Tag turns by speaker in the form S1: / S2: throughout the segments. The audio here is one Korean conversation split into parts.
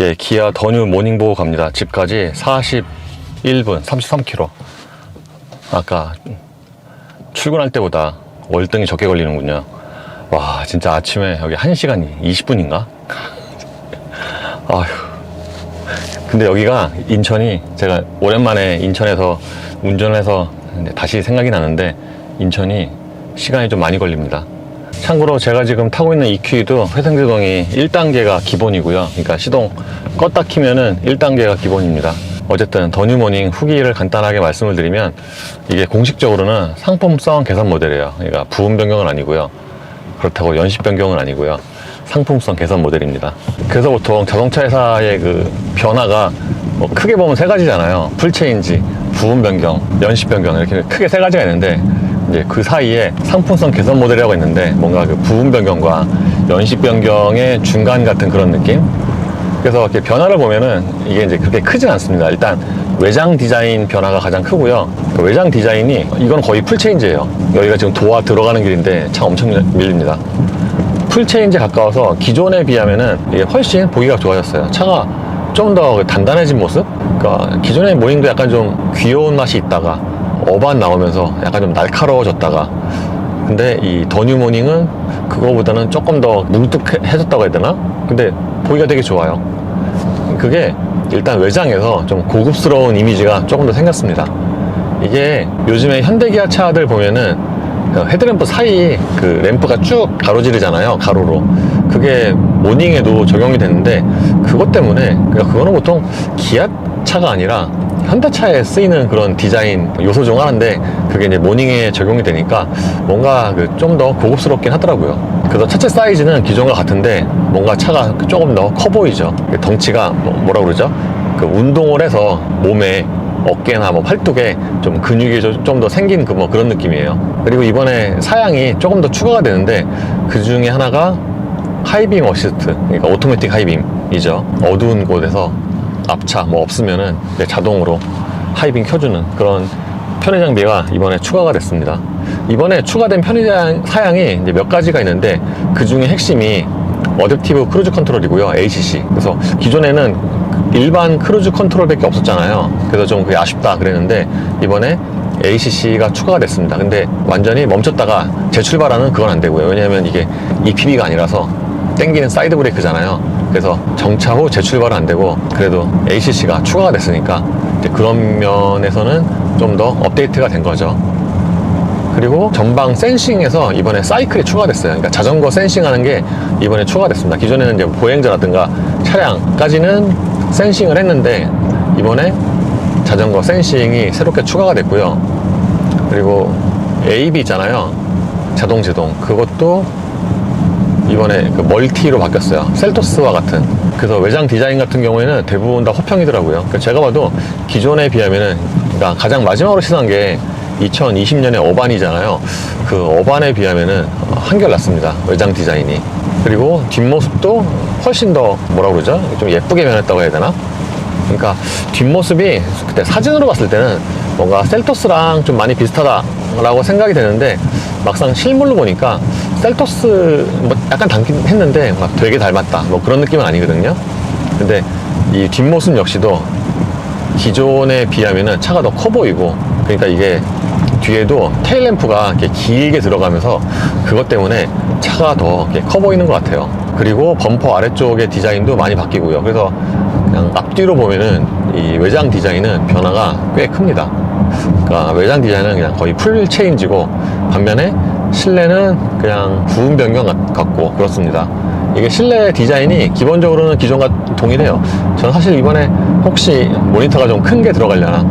S1: 예, 기아 더뉴 모닝 보고 갑니다. 집까지 41분 33km. 아까 출근할 때보다 월등히 적게 걸리는군요. 와, 진짜 아침에 여기 1시간 20분인가? 아휴. 근데 여기가 인천이, 제가 오랜만에 인천에서 운전을 해서 다시 생각이 나는데, 인천이 시간이 좀 많이 걸립니다. 참고로 제가 지금 타고 있는 EQ도 회생제동이 1단계가 기본이고요. 그러니까 시동 껐다 키면은 1단계가 기본입니다. 어쨌든 더뉴모닝 후기를 간단하게 말씀을 드리면, 이게 공식적으로는 상품성 개선 모델이에요. 그러니까 부분 변경은 아니고요. 그렇다고 연식 변경은 아니고요. 상품성 개선 모델입니다. 그래서 보통 자동차 회사의 그 변화가 뭐 크게 보면 세 가지잖아요. 풀체인지, 부분 변경, 연식 변경, 이렇게 크게 세 가지가 있는데, 이제 그 사이에 상품성 개선 모델이라고 있는데, 뭔가 그 부분 변경과 연식 변경의 중간 같은 그런 느낌? 그래서 이렇게 변화를 보면은 이게 이제 그렇게 크진 않습니다. 일단 외장 디자인 변화가 가장 크고요. 그 외장 디자인이, 이건 거의 풀체인지예요. 여기가 지금 도화 들어가는 길인데 차 엄청 밀립니다. 풀체인지에 가까워서 기존에 비하면은 이게 훨씬 보기가 좋아졌어요. 차가 좀 더 단단해진 모습? 그러니까 기존의 모닝도 약간 좀 귀여운 맛이 있다가 어반 나오면서 약간 좀 날카로워졌다가, 근데 이 더뉴 모닝은 그거보다는 조금 더 뭉툭해졌다고 해야 되나? 근데 보기가 되게 좋아요. 그게 일단 외장에서 좀 고급스러운 이미지가 조금 더 생겼습니다. 이게 요즘에 현대기아 차들 보면은 헤드램프 사이 그 램프가 쭉 가로지르잖아요, 가로로. 그게 모닝에도 적용이 되는데, 그것 때문에, 그러니까 그거는 보통 기아 차가 아니라 현대차에 쓰이는 그런 디자인 요소 중 하나인데, 그게 이제 모닝에 적용이 되니까 뭔가 그 좀 더 고급스럽긴 하더라고요. 그래서 차체 사이즈는 기존과 같은데 뭔가 차가 조금 더 커 보이죠. 덩치가 뭐라 그러죠? 그 운동을 해서 몸에 어깨나 뭐 팔뚝에 좀 근육이 좀 더 생긴 그 뭐 그런 느낌이에요. 그리고 이번에 사양이 조금 더 추가가 되는데, 그 중에 하나가 하이빔 어시스트, 그러니까 오토매틱 하이빔이죠. 어두운 곳에서 앞차 뭐 없으면은 자동으로 하이빔 켜주는 그런 편의 장비가 이번에 추가가 됐습니다. 이번에 추가된 편의 사양이 이제 몇 가지가 있는데, 그 중에 핵심이 어댑티브 크루즈 컨트롤이고요, ACC. 그래서 기존에는 일반 크루즈 컨트롤밖에 없었잖아요. 그래서 좀 그게 아쉽다 그랬는데, 이번에 ACC가 추가가 됐습니다. 근데 완전히 멈췄다가 재출발하는 그건 안 되고요. 왜냐하면 이게 EPB가 아니라서 땡기는 사이드 브레이크잖아요. 그래서 정차 후 재출발은 안 되고, 그래도 ACC가 추가가 됐으니까 이제 그런 면에서는 좀 더 업데이트가 된 거죠. 그리고 전방 센싱에서 이번에 사이클이 추가됐어요. 그러니까 자전거 센싱하는 게 이번에 추가됐습니다. 기존에는 이제 보행자라든가 차량까지는 센싱을 했는데, 이번에 자전거 센싱이 새롭게 추가가 됐고요. 그리고 AB 있잖아요, 자동 제동. 그것도 이번에 그 멀티로 바뀌었어요. 셀토스와 같은. 그래서 외장 디자인 같은 경우에는 대부분 다 호평이더라고요. 그러니까 제가 봐도 기존에 비하면은, 그러니까 가장 마지막으로 시도한 게 2020년에 어반이잖아요. 그 어반에 비하면은 한결 낫습니다, 외장 디자인이. 그리고 뒷모습도 훨씬 더 뭐라 그러죠? 좀 예쁘게 변했다고 해야 되나? 그러니까 뒷모습이 그때 사진으로 봤을 때는 뭔가 셀토스랑 좀 많이 비슷하다라고 생각이 되는데, 막상 실물로 보니까 셀토스 뭐 약간 닮긴 했는데 막 되게 닮았다 뭐 그런 느낌은 아니거든요. 근데 이 뒷모습 역시도 기존에 비하면은 차가 더 커 보이고, 그러니까 이게 뒤에도 테일램프가 이렇게 길게 들어가면서 그것 때문에 차가 더 이렇게 커 보이는 것 같아요. 그리고 범퍼 아래쪽의 디자인도 많이 바뀌고요. 그래서 그냥 앞뒤로 보면은 이 외장 디자인은 변화가 꽤 큽니다. 그러니까 외장 디자인은 그냥 거의 풀 체인지고, 반면에 실내는 그냥 부분 변경 같고 그렇습니다. 이게 실내 디자인이 기본적으로는 기존과 동일해요. 저는 사실 이번에 혹시 모니터가 좀 큰 게 들어가려나,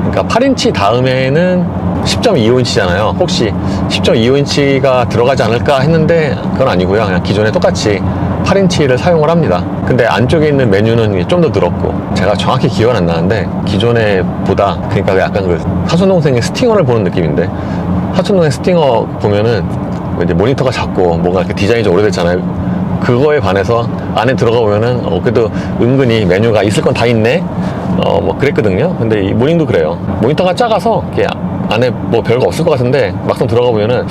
S1: 그러니까 8인치 다음에는 10.25인치잖아요. 혹시 10.25인치가 들어가지 않을까 했는데 그건 아니고요. 그냥 기존에 똑같이 8인치를 사용을 합니다. 근데 안쪽에 있는 메뉴는 좀 더 늘었고, 제가 정확히 기억은 안 나는데 기존에 보다, 그러니까 약간 그 사촌동생의 스팅어를 보는 느낌인데, 사촌동생 스팅어 보면은 이제 모니터가 작고 뭔가 이렇게 디자인이 좀 오래됐잖아요. 그거에 반해서 안에 들어가 보면은 그래도 은근히 메뉴가 있을 건 다 있네 뭐 그랬거든요. 근데 이 모닝도 그래요. 모니터가 작아서 이렇게 안에 뭐 별거 없을 것 같은데 막상 들어가 보면은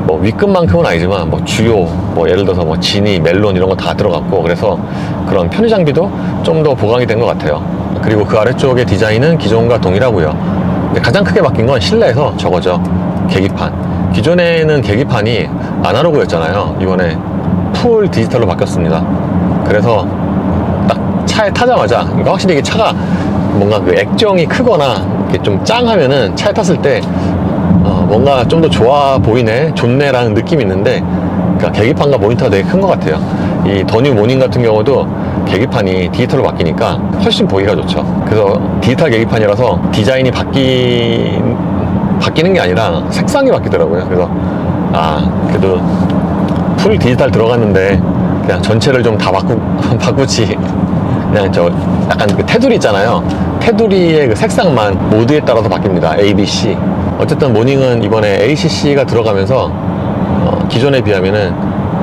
S1: 뭐 위급만큼은 아니지만 뭐 주요 뭐 예를 들어서 뭐 지니, 멜론 이런 거 다 들어갔고, 그래서 그런 편의 장비도 좀 더 보강이 된 것 같아요. 그리고 그 아래쪽의 디자인은 기존과 동일하고요. 근데 가장 크게 바뀐 건 실내에서 저거죠. 계기판. 기존에는 계기판이 아날로그였잖아요. 이번에 풀 디지털로 바뀌었습니다. 그래서 딱 차에 타자마자, 그러니까 확실히 이게 차가 뭔가 그 액정이 크거나 이렇게 좀 짱하면은 차에 탔을 때 뭔가 좀 더 좋아 보이네, 좋네라는 느낌이 있는데, 그러니까 계기판과 모니터가 되게 큰 것 같아요. 이 더 뉴 모닝 같은 경우도 계기판이 디지털로 바뀌니까 훨씬 보기가 좋죠. 그래서 디지털 계기판이라서 디자인이 바뀌는 게 아니라 색상이 바뀌더라고요. 그래서 그래도 풀 디지털 들어갔는데 그냥 전체를 좀 다 바꾸지, 그냥 저 약간 그 테두리 있잖아요. 테두리의 그 색상만 모드에 따라서 바뀝니다. A, B, C. 어쨌든 모닝은 이번에 ACC가 들어가면서 기존에 비하면은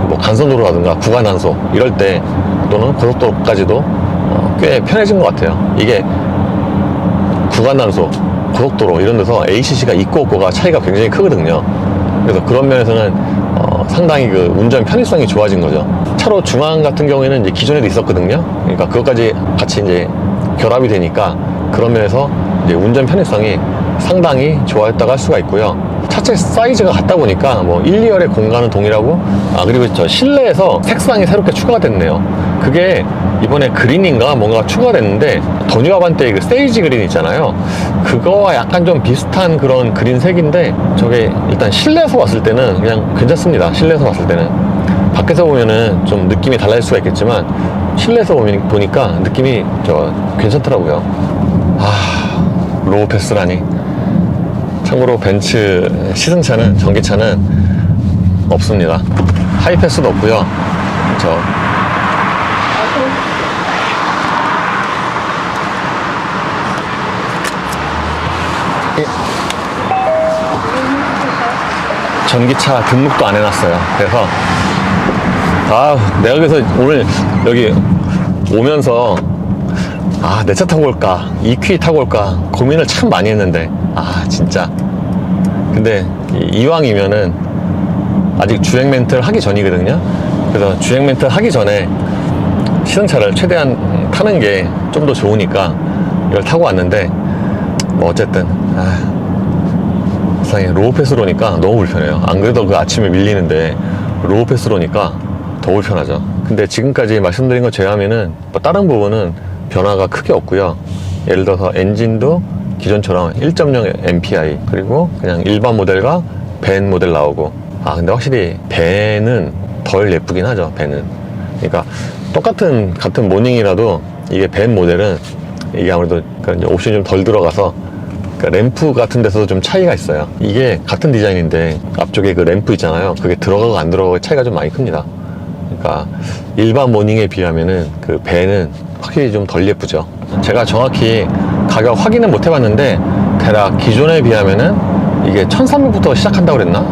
S1: 뭐 간선도로라든가 구간 단속 이럴 때, 또는 고속도로까지도 꽤 편해진 것 같아요. 이게 구간 단속, 고속도로 이런 데서 ACC가 있고 없고가 차이가 굉장히 크거든요. 그래서 그런 면에서는 상당히 그 운전 편의성이 좋아진 거죠. 차로 중앙 같은 경우에는 이제 기존에도 있었거든요. 그러니까 그것까지 같이 이제 결합이 되니까 그런 면에서 이제 운전 편의성이 상당히 좋아졌다고 할 수가 있고요. 차체 사이즈가 같다 보니까 뭐 1, 2열의 공간은 동일하고, 그리고 저 실내에서 색상이 새롭게 추가가 됐네요. 그게 이번에 그린인가 뭔가 추가가 됐는데, 더 뉴 아반떼의 그 세이지 그린 있잖아요. 그거와 약간 좀 비슷한 그런 그린 색인데, 저게 일단 실내에서 봤을 때는 그냥 괜찮습니다. 실내에서 봤을 때는. 밖에서 보면은 좀 느낌이 달라질 수가 있겠지만, 실내에서 보니까 느낌이 괜찮더라고요. 로우 패스라니. 참고로 벤츠 시승차는, 전기차는 없습니다. 하이패스도 없고요. 전기차 등록도 안 해놨어요. 그래서 내가 그래서 오늘 여기 오면서 내 차 타고 올까, EQ 타고 올까 고민을 참 많이 했는데, 진짜. 근데 이왕이면은 아직 주행 멘트를 하기 전이거든요. 그래서 주행 멘트를 하기 전에 시승차를 최대한 타는 게 좀 더 좋으니까 이걸 타고 왔는데, 뭐 어쨌든 세상에 로우 패스로 오니까 너무 불편해요. 안 그래도 그 아침에 밀리는데 로우 패스로 오니까 더 불편하죠. 근데 지금까지 말씀드린 거 제외하면은 뭐 다른 부분은 변화가 크게 없고요. 예를 들어서 엔진도 기존처럼 1.0 MPI, 그리고 그냥 일반 모델과 벤 모델 나오고. 근데 확실히 벤은 덜 예쁘긴 하죠. 벤은. 그러니까 같은 모닝이라도 이게 벤 모델은 이게 아무래도 이제 옵션이 좀 덜 들어가서, 그러니까 램프 같은 데서도 좀 차이가 있어요. 이게 같은 디자인인데 앞쪽에 그 램프 있잖아요. 그게 들어가고 안 들어가고 차이가 좀 많이 큽니다. 그러니까 일반 모닝에 비하면은 그 벤은 확실히 좀 덜 예쁘죠. 제가 정확히 가격 확인은 못 해봤는데, 대략 기존에 비하면은 이게 1300부터 시작한다고 그랬나?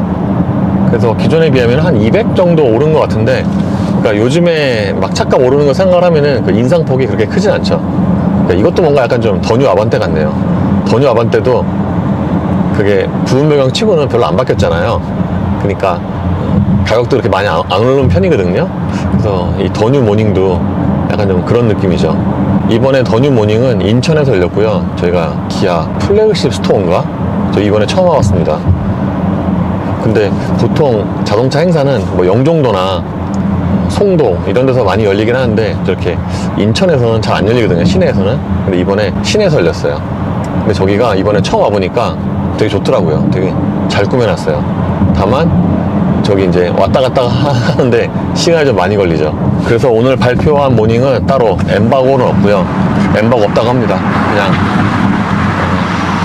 S1: 그래서 기존에 비하면 한 200 정도 오른 것 같은데, 그러니까 요즘에 막 차값 오르는 거 생각을 하면은 그 인상폭이 그렇게 크진 않죠. 그러니까 이것도 뭔가 약간 좀 더 뉴 아반떼 같네요. 더 뉴 아반떼도 그게 부분 변경 치고는 별로 안 바뀌었잖아요. 그러니까 가격도 그렇게 많이 안 오르는 편이거든요. 그래서 이 더 뉴 모닝도 약간 좀 그런 느낌이죠. 이번에 더 뉴 모닝은 인천에서 열렸고요. 저희가 기아 플래그십 스토어인가? 저 이번에 처음 와봤습니다. 근데 보통 자동차 행사는 뭐 영종도나 송도 이런 데서 많이 열리긴 하는데, 저렇게 인천에서는 잘 안 열리거든요. 시내에서는. 근데 이번에 시내에서 열렸어요. 근데 저기가 이번에 처음 와보니까 되게 좋더라고요. 되게 잘 꾸며놨어요. 다만 저기 이제 왔다 갔다 하는데 시간이 좀 많이 걸리죠. 그래서 오늘 발표한 모닝은 따로 엠바고는 없고요. 엠바고 없다고 합니다. 그냥.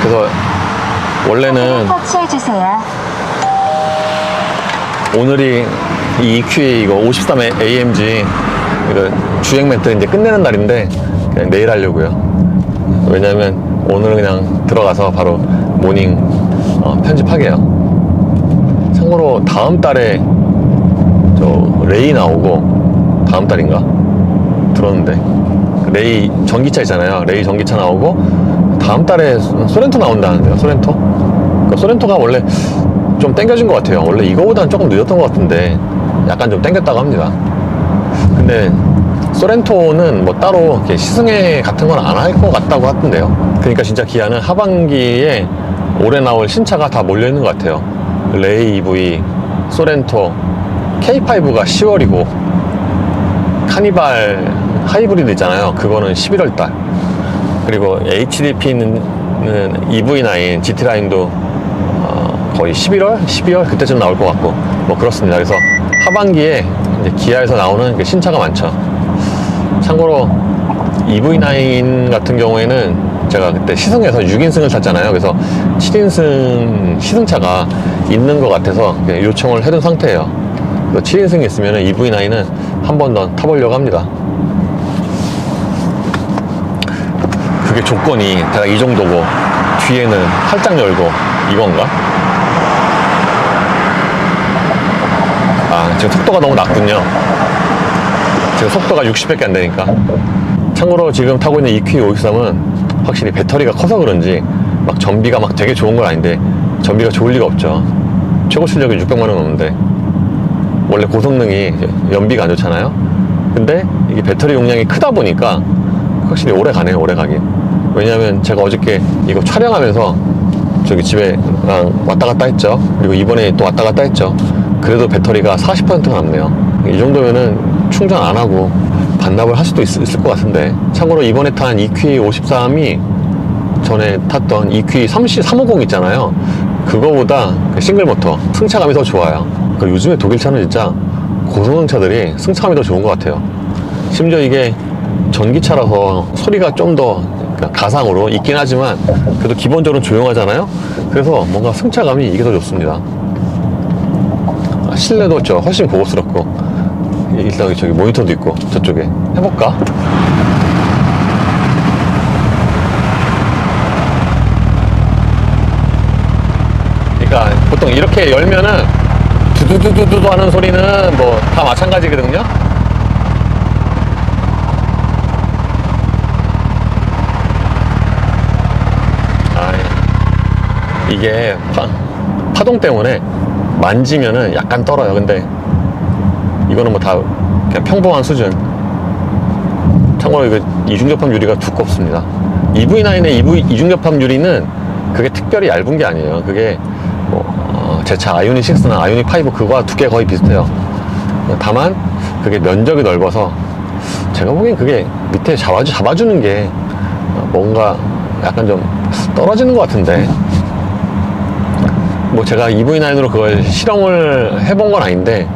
S1: 그래서 원래는
S2: 터치해주세요.
S1: 오늘이 이 EQA 이거 53 AMG 이거 주행 멘트 이제 끝내는 날인데, 그냥 내일 하려고요. 왜냐면 오늘은 그냥 들어가서 바로 모닝 편집하게요. 참고로 다음 달에 저 레이 나오고, 다음 달인가 들었는데, 레이 전기차 있잖아요. 레이 전기차 나오고 다음 달에 소렌토 나온다는데요. 소렌토. 그러니까 소렌토가 원래 좀 땡겨진 것 같아요. 원래 이거보다는 조금 늦었던 것 같은데 약간 좀 땡겼다고 합니다. 근데 소렌토는 뭐 따로 이렇게 시승회 같은 건 안 할 것 같다고 하던데요. 그러니까 진짜 기아는 하반기에 올해 나올 신차가 다 몰려있는 것 같아요. 레이 EV, 소렌토, K5가 10월이고 카니발 하이브리드 있잖아요. 그거는 11월달. 그리고 HDP는 EV9 GT라인도 거의 11월? 12월? 그때쯤 나올 것 같고 뭐 그렇습니다. 그래서 하반기에 이제 기아에서 나오는 그 신차가 많죠. 참고로 EV9 같은 경우에는 제가 그때 시승해서 6인승을 탔잖아요. 그래서 7인승 시승차가 있는 것 같아서 요청을 해둔 상태예요. 7인승이 있으면 EV9은 한 번 더 타보려고 합니다. 그게 조건이 제가 이 정도고 뒤에는 활짝 열고 이건가? 아, 지금 속도가 너무 낮군요. 지금 속도가 60밖에 안 되니까. 참고로 지금 타고 있는 EQ53은 확실히 배터리가 커서 그런지 막 전비가 막 되게 좋은 건 아닌데 전비가 좋을 리가 없죠. 최고 출력이 600만 원 넘는데 원래 고성능이 연비가 안 좋잖아요. 근데 이게 배터리 용량이 크다 보니까 확실히 오래 가네요. 오래 가긴. 왜냐면 제가 어저께 이거 촬영하면서 저기 집에 왔다 갔다 했죠. 그리고 이번에 또 왔다 갔다 했죠. 그래도 배터리가 40%가 남네요. 이 정도면은 충전 안 하고 반납을 할 수도 있을 것 같은데. 참고로 이번에 탄 EQ53이 전에 탔던 EQ350 있잖아요. 그거보다 싱글 모터 승차감이 더 좋아요. 그러니까 요즘에 독일 차는 진짜 고성능 차들이 승차감이 더 좋은 것 같아요. 심지어 이게 전기차라서 소리가 좀 더 가상으로 있긴 하지만 그래도 기본적으로 조용하잖아요. 그래서 뭔가 승차감이 이게 더 좋습니다. 실내도 훨씬 고급스럽고 일단 저기 모니터도 있고 저쪽에 해볼까? 그러니까 보통 이렇게 열면은 두두두두두 하는 소리는 뭐 다 마찬가지거든요. 이게 파동 때문에 만지면은 약간 떨어요. 근데 이거는 뭐 다 그냥 평범한 수준. 참고로 이거 이중접합 유리가 두껍습니다. EV9의 이중접합 유리는 그게 특별히 얇은 게 아니에요. 그게 뭐 제 차 아이오닉 6나 아이오닉 5 그거와 두께 거의 비슷해요. 다만 그게 면적이 넓어서 제가 보기엔 그게 밑에 잡아주는 게 뭔가 약간 좀 떨어지는 것 같은데, 뭐 제가 EV9으로 그걸 실험을 해본 건 아닌데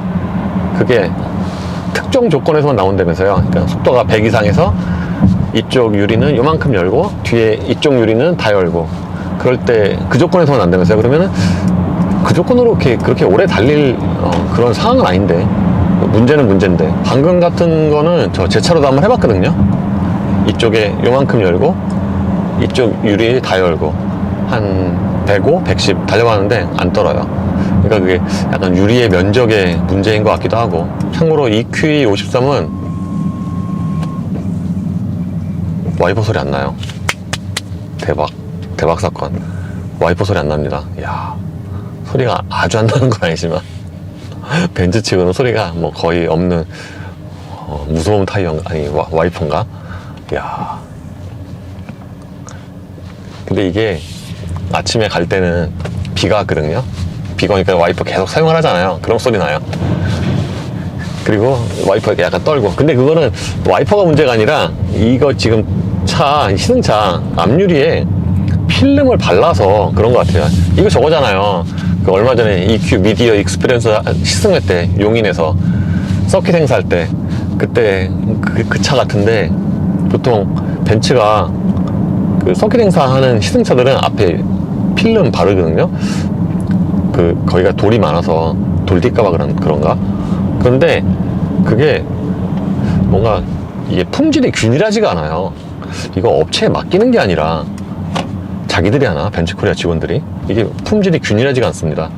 S1: 그게 특정 조건에서만 나온다면서요. 그러니까 속도가 100 이상에서 이쪽 유리는 요만큼 열고 뒤에 이쪽 유리는 다 열고 그럴 때 그 조건에서만 난다면서요. 그러면은 그 조건으로 그렇게 오래 달릴 그런 상황은 아닌데, 문제는 문제인데. 방금 같은 거는 제 차로도 한번 해봤거든요. 이쪽에 요만큼 열고 이쪽 유리 다 열고 한 105, 110 달려가는데 안 떨어요. 그러니까 그게 약간 유리의 면적의 문제인 것 같기도 하고. 참고로 EQ53은 와이퍼 소리 안 나요. 대박 사건. 와이퍼 소리 안 납니다. 이야, 소리가 아주 안 나는 건 아니지만 벤츠 치고는 소리가 뭐 거의 없는 무소음 타이어, 아니 와이퍼인가? 이야. 근데 이게 아침에 갈 때는 비가 왔거든요. 비가 오니까 와이퍼 계속 사용을 하잖아요. 그럼 소리 나요. 그리고 와이퍼 이렇게 약간 떨고. 근데 그거는 와이퍼가 문제가 아니라 이거 지금 시승차 앞유리에 필름을 발라서 그런 것 같아요. 이거 저거잖아요. 그 얼마 전에 EQ 미디어 익스피리언스 시승회 때 용인에서 서킷 행사할 때 그때 그 차 같은데, 보통 벤츠가 그 서킷 행사하는 시승차들은 앞에 필름 바르거든요. 거기가 돌이 많아서 돌 뛸까봐 그런가? 그런데 그게 뭔가 이게 품질이 균일하지가 않아요. 이거 업체에 맡기는 게 아니라 자기들이 하나, 벤츠코리아 직원들이 이게 품질이 균일하지가 않습니다.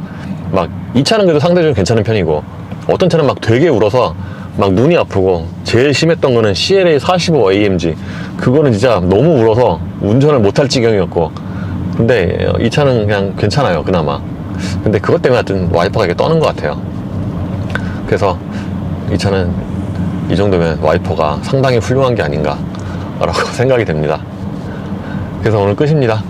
S1: 막 이 차는 그래도 상대적으로 괜찮은 편이고, 어떤 차는 막 되게 울어서 막 눈이 아프고, 제일 심했던 거는 CLA 45 AMG. 그거는 진짜 너무 울어서 운전을 못할 지경이었고, 근데 이 차는 그냥 괜찮아요. 그나마 근데 그것 때문에 하여튼 와이퍼가 이렇게 떠는 것 같아요. 그래서 이 차는 이 정도면 와이퍼가 상당히 훌륭한 게 아닌가 라고 생각이 됩니다. 그래서 오늘 끝입니다.